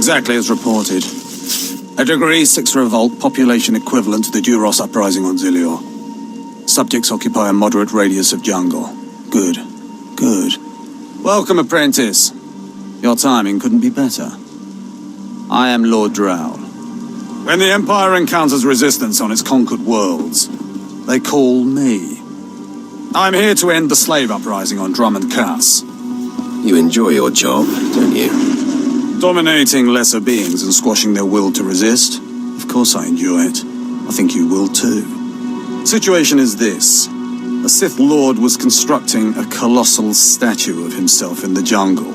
Exactly as reported. A Degree 6 revolt, population equivalent to the Duros uprising on Zilior. Subjects occupy a moderate radius of jungle. Good. Good. Welcome, apprentice. Your timing couldn't be better. I am Lord Drow. When the Empire encounters resistance on its conquered worlds, they call me. I'm here to end the slave uprising on Drummond Cass. You enjoy your job, don't you? Dominating lesser beings and squashing their will to resist? Of course I enjoy it. I think you will too. Situation is this. A Sith Lord was constructing a colossal statue of himself in the jungle.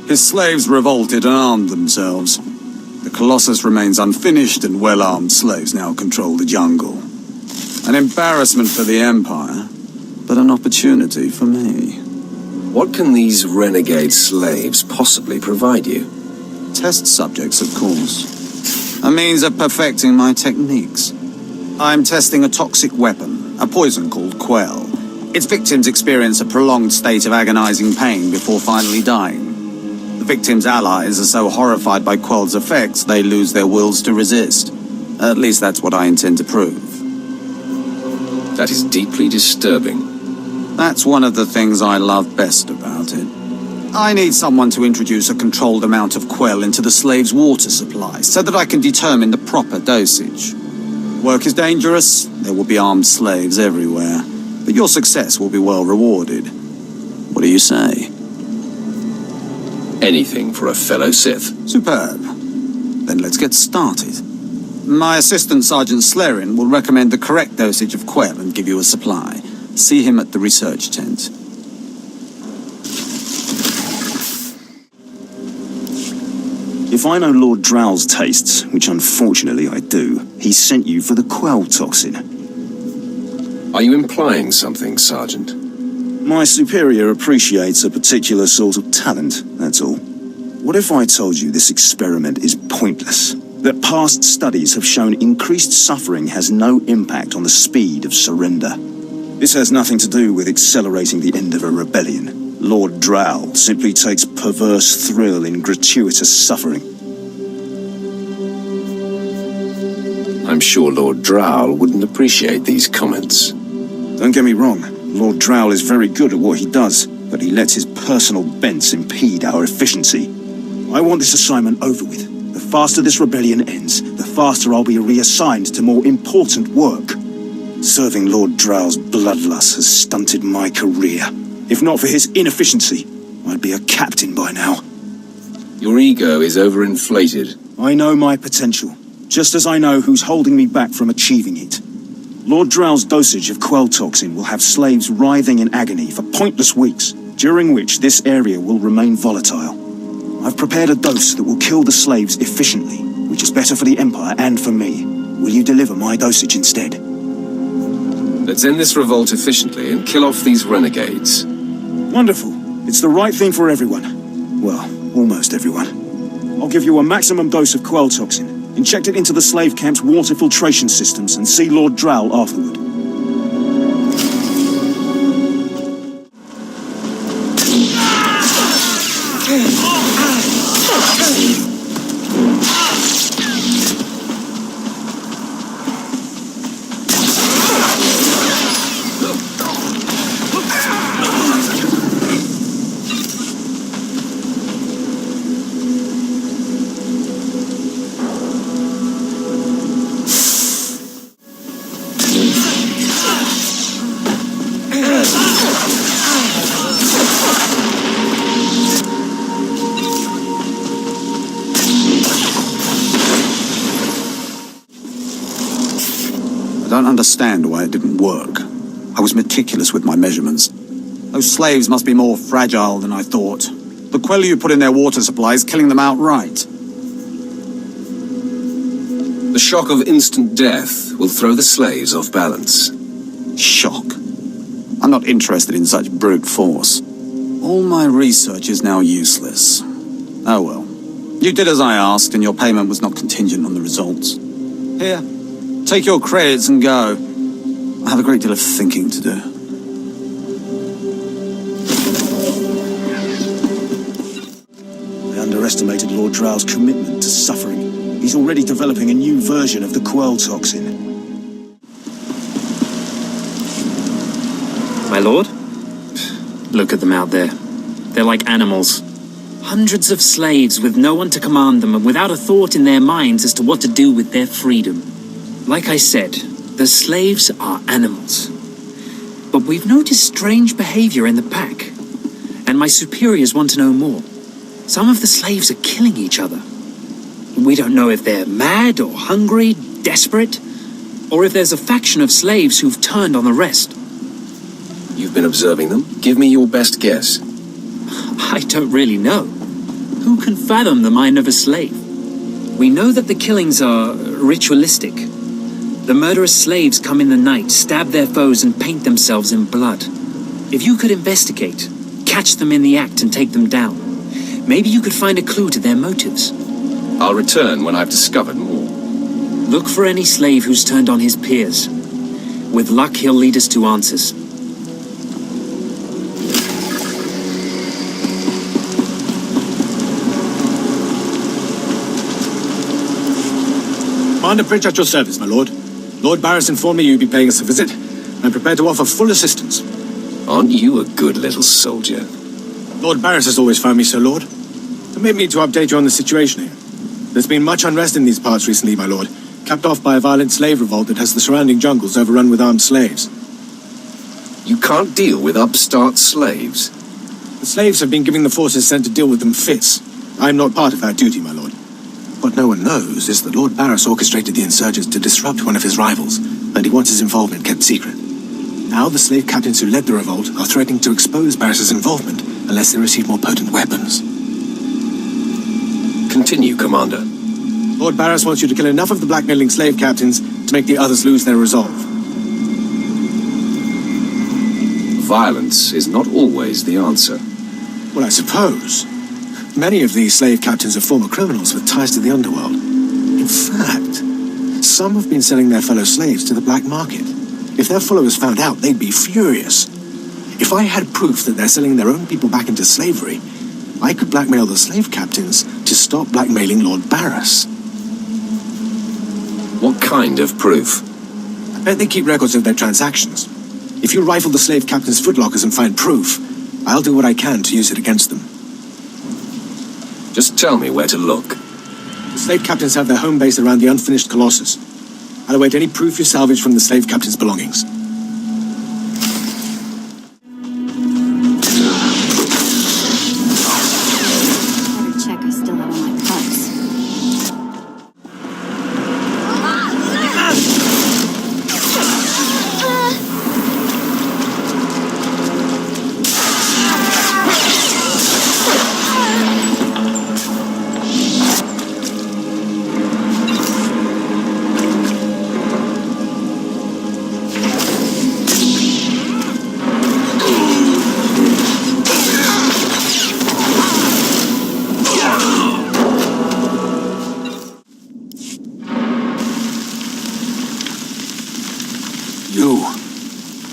His slaves revolted and armed themselves. The Colossus remains unfinished, and well-armed slaves now control the jungle. An embarrassment for the Empire, but an opportunity for me. What can these renegade slaves possibly provide you? Test subjects, of course. A means of perfecting my techniques. I'm testing a toxic weapon, a poison called Quell. Its victims experience a prolonged state of agonizing pain before finally dying. The victims' allies are so horrified by Quell's effects, they lose their wills to resist. At least that's what I intend to prove. That is deeply disturbing. That's one of the things I love best about it. I need someone to introduce a controlled amount of Quell into the slaves' water supply, so that I can determine the proper dosage. Work is dangerous, there will be armed slaves everywhere, but your success will be well rewarded. What do you say? Anything for a fellow Sith. Superb. Then let's get started. My assistant, Sergeant Slerin, will recommend the correct dosage of Quell and give you a supply. See him at the research tent. If I know Lord Drow's tastes, which unfortunately I do, he sent you for the Quell toxin. Are you implying something, Sergeant? My superior appreciates a particular sort of talent, that's all. What if I told you this experiment is pointless? That past studies have shown increased suffering has no impact on the speed of surrender. This has nothing to do with accelerating the end of a rebellion. Lord Drow simply takes perverse thrill in gratuitous suffering. I'm sure Lord Drow wouldn't appreciate these comments. Don't get me wrong, Lord Drow is very good at what he does, but he lets his personal bents impede our efficiency. I want this assignment over with. The faster this rebellion ends, the faster I'll be reassigned to more important work. Serving Lord Drow's bloodlust has stunted my career. If not for his inefficiency, I'd be a captain by now. Your ego is overinflated. I know my potential, just as I know who's holding me back from achieving it. Lord Drow's dosage of Quell toxin will have slaves writhing in agony for pointless weeks, during which this area will remain volatile. I've prepared a dose that will kill the slaves efficiently, which is better for the Empire and for me. Will you deliver my dosage instead? Let's end this revolt efficiently and kill off these renegades. Wonderful. It's the right thing for everyone. Well, almost everyone. I'll give you a maximum dose of Quell toxin. Inject it into the slave camp's water filtration systems and see Lord Drow afterward. I don't understand why it didn't work. I was meticulous with my measurements. Those slaves must be more fragile than I thought. The Quell you put in their water supply is killing them outright. The shock of instant death will throw the slaves off balance. Shock. I'm not interested in such brute force. All my research is now useless. Oh well. You did as I asked, and your payment was not contingent on the results. Here, take your credits and go. I have a great deal of thinking to do. I underestimated Lord Drow's commitment to suffering. He's already developing a new version of the Quirl toxin. My lord? Look at them out there. They're like animals. Hundreds of slaves with no one to command them and without a thought in their minds as to what to do with their freedom. Like I said, the slaves are animals. But we've noticed strange behavior in the pack. And my superiors want to know more. Some of the slaves are killing each other. We don't know if they're mad or hungry, desperate, or if there's a faction of slaves who've turned on the rest. You've been observing them? Give me your best guess. I don't really know. Who can fathom the mind of a slave? We know that the killings are ritualistic. The murderous slaves come in the night, stab their foes, and paint themselves in blood. If you could investigate, catch them in the act and take them down, maybe you could find a clue to their motives. I'll return when I've discovered more. Look for any slave who's turned on his peers. With luck, he'll lead us to answers. Commander Pritch at your service, my lord. Lord Barris informed me you'd be paying us a visit. I'm prepared to offer full assistance. Aren't you a good little soldier? Lord Barris has always found me so, Lord. Permit me to update you on the situation here. There's been much unrest in these parts recently, my lord, capped off by a violent slave revolt that has the surrounding jungles overrun with armed slaves. You can't deal with upstart slaves. The slaves have been giving the forces sent to deal with them fits. I'm not part of that duty, my lord. What no one knows is that Lord Barris orchestrated the insurgents to disrupt one of his rivals, and he wants his involvement kept secret. Now the slave captains who led the revolt are threatening to expose Barris's involvement unless they receive more potent weapons. Continue, Commander. Lord Barris wants you to kill enough of the blackmailing slave captains to make the others lose their resolve. Violence is not always the answer. Well, I suppose. Many of these slave captains are former criminals with ties to the underworld. In fact, some have been selling their fellow slaves to the black market. If their followers found out, they'd be furious. If I had proof that they're selling their own people back into slavery, I could blackmail the slave captains to stop blackmailing Lord Barris. What kind of proof? I bet they keep records of their transactions. If you rifle the slave captains' footlockers and find proof, I'll do what I can to use it against them. Just tell me where to look. The slave captains have their home base around the unfinished Colossus. I'll await any proof you salvage from the slave captains' belongings. Better check I still have all my cups.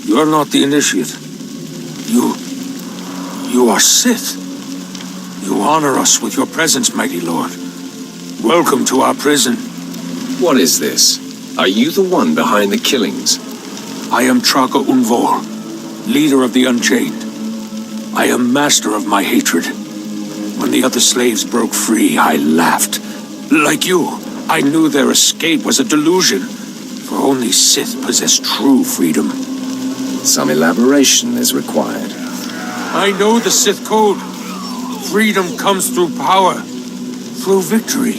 You're not the initiate. You are Sith. You honor us with your presence, mighty lord. Welcome to our prison. What is this? Are you the one behind the killings? I am Traga Unvor, leader of the Unchained. I am master of my hatred. When the other slaves broke free, I laughed. Like you, I knew their escape was a delusion, for only Sith possess true freedom. Some elaboration is required. I know the Sith code. Freedom comes through power, through victory.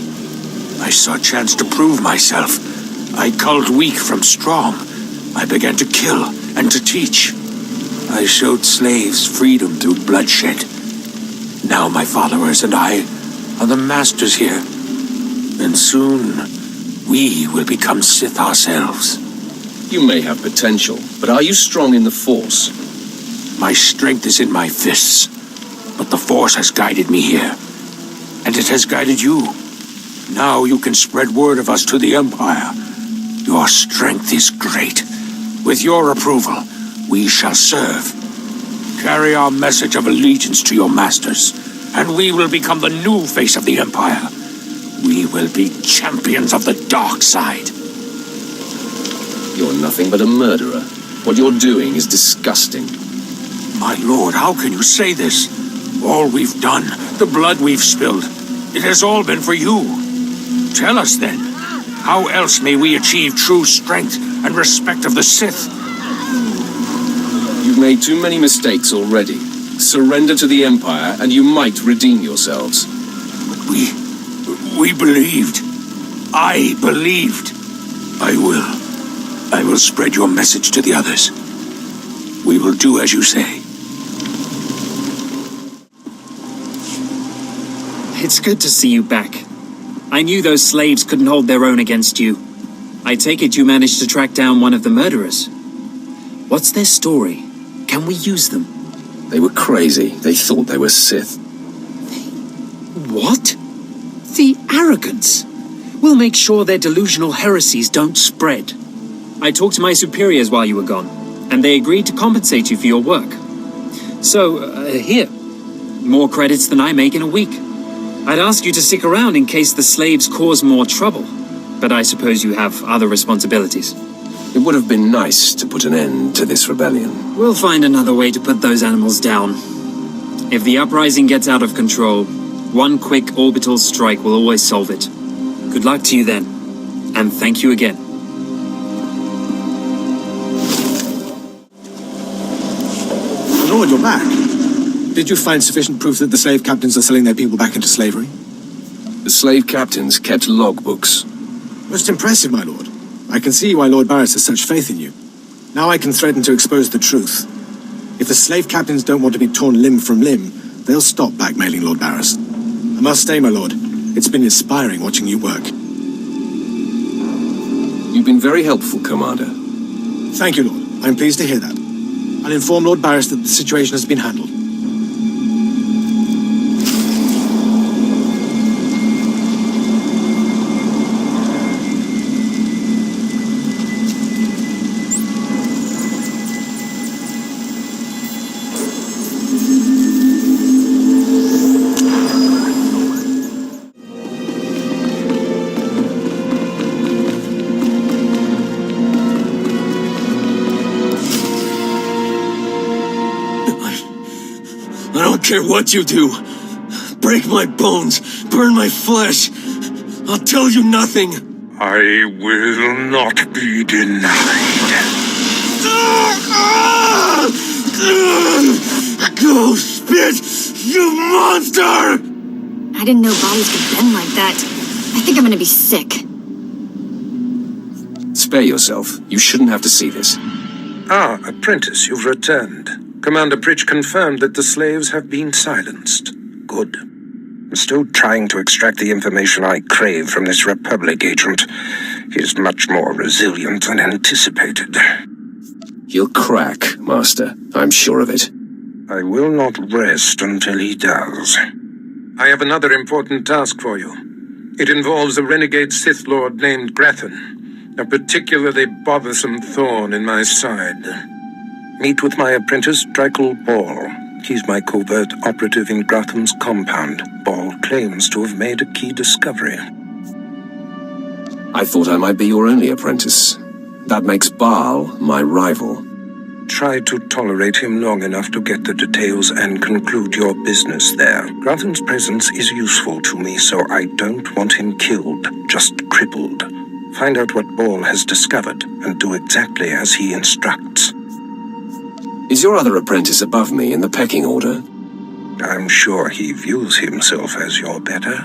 I saw a chance to prove myself. I culled weak from strong. I began to kill and to teach. I showed slaves freedom through bloodshed. Now my followers and I are the masters here. And soon, we will become Sith ourselves. You may have potential, but are you strong in the Force? My strength is in my fists, but the Force has guided me here. And it has guided you. Now you can spread word of us to the Empire. Your strength is great. With your approval, we shall serve. Carry our message of allegiance to your masters, and we will become the new face of the Empire. We will be champions of the dark side. You're nothing but a murderer. What you're doing is disgusting. My lord, how can you say this? All we've done, the blood we've spilled, it has all been for you. Tell us then, how else may we achieve true strength and respect of the Sith? You've made too many mistakes already. Surrender to the Empire, and you might redeem yourselves. We believed. I believed. I will spread your message to the others. We will do as you say. It's good to see you back. I knew those slaves couldn't hold their own against you. I take it you managed to track down one of the murderers. What's their story? Can we use them? They were crazy. They thought they were Sith. What? The arrogance! We'll make sure their delusional heresies don't spread. I talked to my superiors while you were gone, and they agreed to compensate you for your work. So, here. More credits than I make in a week. I'd ask you to stick around in case the slaves cause more trouble, but I suppose you have other responsibilities. It would have been nice to put an end to this rebellion. We'll find another way to put those animals down. If the uprising gets out of control, one quick orbital strike will always solve it. Good luck to you then, and thank you again. Lord, you're back. Did you find sufficient proof that the slave captains are selling their people back into slavery? The slave captains kept logbooks. Most impressive, my lord. I can see why Lord Barris has such faith in you. Now I can threaten to expose the truth. If the slave captains don't want to be torn limb from limb, they'll stop blackmailing Lord Barris. I must say, my lord, it's been inspiring watching you work. You've been very helpful, Commander. Thank you, Lord. I'm pleased to hear that. I'll inform Lord Barris that the situation has been handled. I don't care what you do. Break my bones, burn my flesh. I'll tell you nothing. I will not be denied. Go spit, you monster! I didn't know bodies could bend like that. I think I'm gonna be sick. Spare yourself. You shouldn't have to see this. Ah, apprentice, you've returned. Commander Pritch confirmed that the slaves have been silenced. Good. I'm still trying to extract the information I crave from this Republic agent. He's much more resilient than anticipated. He'll crack, Master. I'm sure of it. I will not rest until he does. I have another important task for you. It involves a renegade Sith Lord named Grathan, a particularly bothersome thorn in my side. Meet with my apprentice, Drykel Ball. He's my covert operative in Gratham's compound. Ball claims to have made a key discovery. I thought I might be your only apprentice. That makes Baal my rival. Try to tolerate him long enough to get the details and conclude your business there. Gratham's presence is useful to me, so I don't want him killed, just crippled. Find out what Ball has discovered and do exactly as he instructs. Is your other apprentice above me in the pecking order? I'm sure he views himself as your better,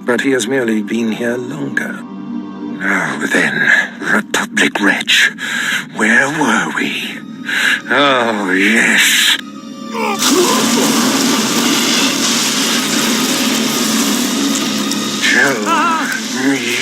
but he has merely been here longer. Now then, Republic wretch, where were we? Oh, yes. Tell me